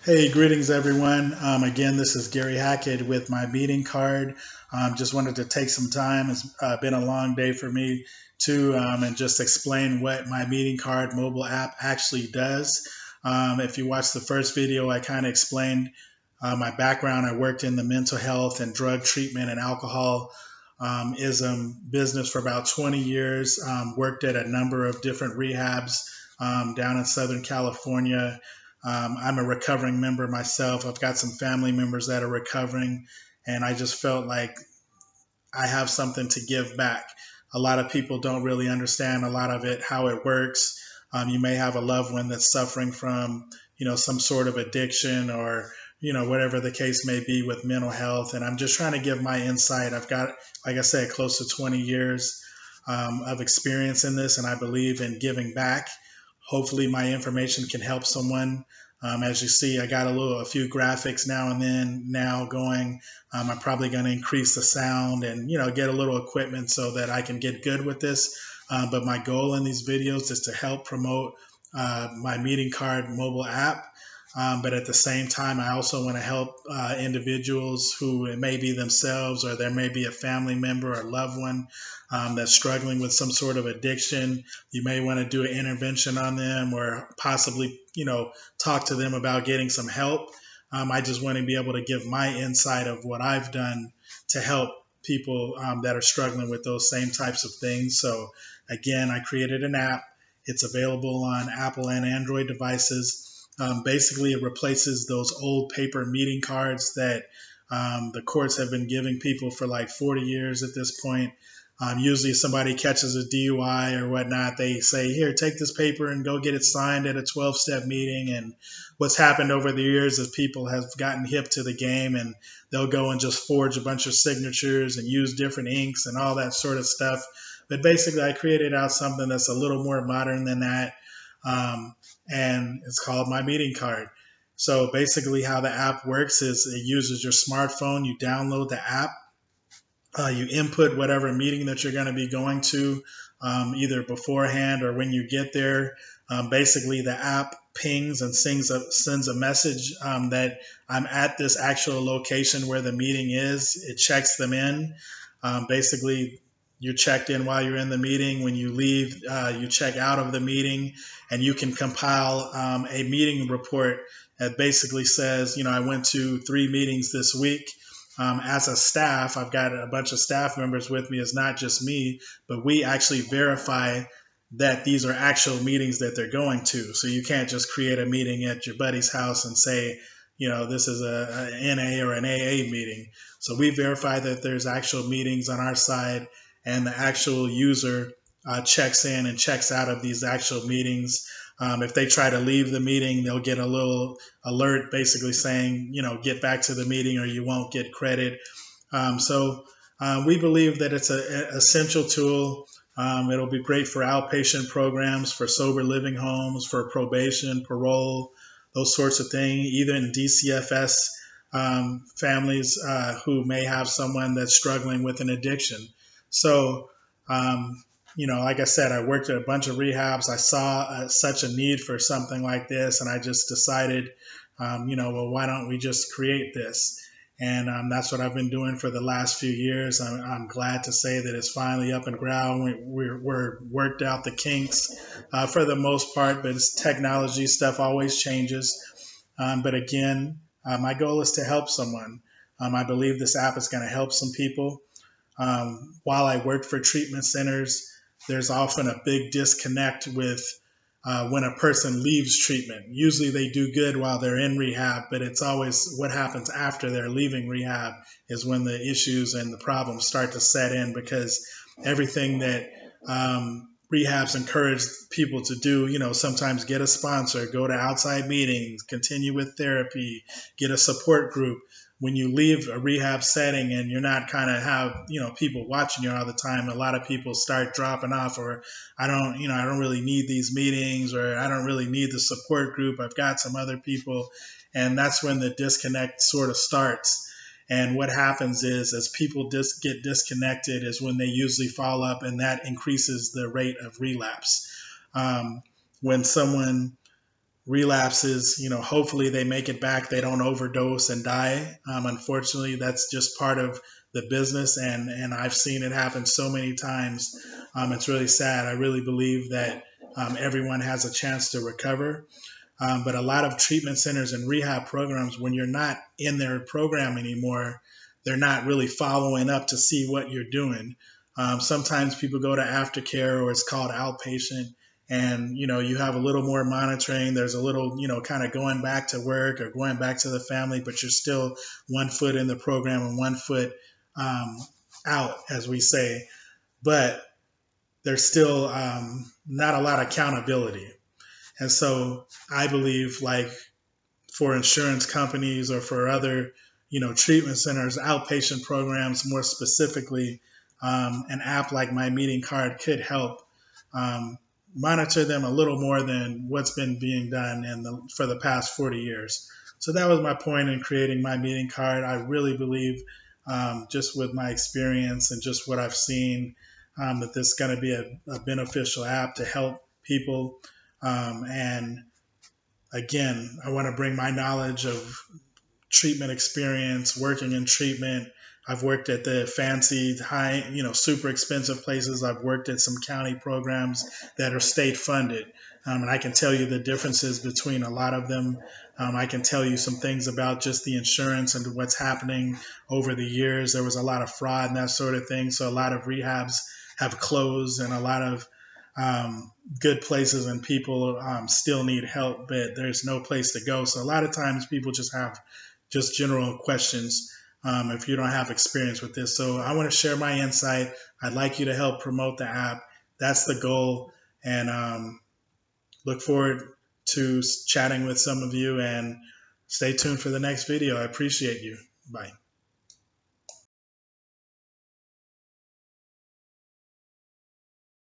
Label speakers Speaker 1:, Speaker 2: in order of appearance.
Speaker 1: Hey, greetings everyone. Again, this is Gary Hackett with my meeting card. Just wanted to take some time. It's been a long day for me too, and just explain what my meeting card mobile app actually does. If you watched the first video, I kind of explained my background. I worked in the mental health and drug treatment and alcohol ism business for about 20 years. Worked at a number of different rehabs down in Southern California. I'm a recovering member myself. I've got some family members that are recovering, and I just felt like I have something to give back. A lot of people don't really understand a lot of it, how it works. You may have a loved one that's suffering from, some sort of addiction or, whatever the case may be with mental health. And I'm just trying to give my insight. I've got, like I said, close to 20 years of experience in this, and I believe in giving back. Hopefully, my information can help someone. As you see, I got a few graphics now and then now going. I'm probably going to increase the sound and get a little equipment so that I can get good with this. But my goal in these videos is to help promote my meeting card mobile app. But at the same time, I also want to help individuals who it may be themselves or there may be a family member or loved one that's struggling with some sort of addiction. You may want to do an intervention on them or possibly, talk to them about getting some help. I just want to be able to give my insight of what I've done to help people that are struggling with those same types of things. So, again, I created an app. It's available on Apple and Android devices. Basically, it replaces those old paper meeting cards that the courts have been giving people for like 40 years at this point. Usually, if somebody catches a DUI or whatnot, they say, "Here, take this paper and go get it signed at a 12-step meeting." And what's happened over the years is people have gotten hip to the game and they'll go and just forge a bunch of signatures and use different inks and all that sort of stuff. But basically, I created out something that's a little more modern than that. Um, and it's called My Meeting Card. So basically, how the app works is it uses your smartphone. You download the app, you input whatever meeting that you're going to be going to, either beforehand or when you get there. Basically, the app pings and sends a message that I'm at this actual location where the meeting is. It checks them in. Basically, you're checked in while you're in the meeting. When you leave, you check out of the meeting, and you can compile a meeting report that basically says, I went to 3 meetings this week. As a staff, I've got a bunch of staff members with me. It's not just me, but we actually verify that these are actual meetings that they're going to. So you can't just create a meeting at your buddy's house and say, this is a NA or an AA meeting. So we verify that there's actual meetings on our side, and the actual user checks in and checks out of these actual meetings. If they try to leave the meeting, they'll get a little alert basically saying, get back to the meeting or you won't get credit. So we believe that it's an essential tool. It'll be great for outpatient programs, for sober living homes, for probation, parole, those sorts of things, even DCFS families who may have someone that's struggling with an addiction. So, like I said, I worked at a bunch of rehabs. I saw such a need for something like this, and I just decided, well, why don't we just create this? And that's what I've been doing for the last few years. I'm glad to say that it's finally up and ground. We're worked out the kinks for the most part, but it's technology stuff always changes. But again, my goal is to help someone. I believe this app is going to help some people. While I worked for treatment centers, there's often a big disconnect with when a person leaves treatment. Usually they do good while they're in rehab, but it's always what happens after they're leaving rehab is when the issues and the problems start to set in, because everything that rehabs encourage people to do, sometimes get a sponsor, go to outside meetings, continue with therapy, get a support group. When you leave a rehab setting and you're not kind of have, people watching you all the time, a lot of people start dropping off, or I don't really need these meetings, or I don't really need the support group. I've got some other people. And that's when the disconnect sort of starts. And what happens is, as people get disconnected, is when they usually fall up, and that increases the rate of relapse. When someone relapses, hopefully they make it back. They don't overdose and die. Unfortunately, that's just part of the business, and I've seen it happen so many times. It's really sad. I really believe that everyone has a chance to recover. But a lot of treatment centers and rehab programs, when you're not in their program anymore, they're not really following up to see what you're doing. Sometimes people go to aftercare, or it's called outpatient, and you have a little more monitoring. There's a little, kind of going back to work or going back to the family, but you're still 1 foot in the program and 1 foot out, as we say. But there's still not a lot of accountability. And so I believe, like, for insurance companies or for other, treatment centers, outpatient programs more specifically, an app like My Meeting Card could help monitor them a little more than what's been being done for the past 40 years. So that was my point in creating My Meeting Card. I really believe, just with my experience and just what I've seen, that this is going to be a beneficial app to help people. And again, I want to bring my knowledge of treatment experience, working in treatment. I've worked at the fancy, high, super expensive places. I've worked at some county programs that are state funded. And I can tell you the differences between a lot of them. I can tell you some things about just the insurance and what's happening over the years. There was a lot of fraud and that sort of thing. So a lot of rehabs have closed, and a lot of good places and people still need help, but there's no place to go. So a lot of times people just have just general questions if you don't have experience with this. So I want to share my insight. I'd like you to help promote the app. That's the goal. And look forward to chatting with some of you, and stay tuned for the next video. I appreciate you. Bye.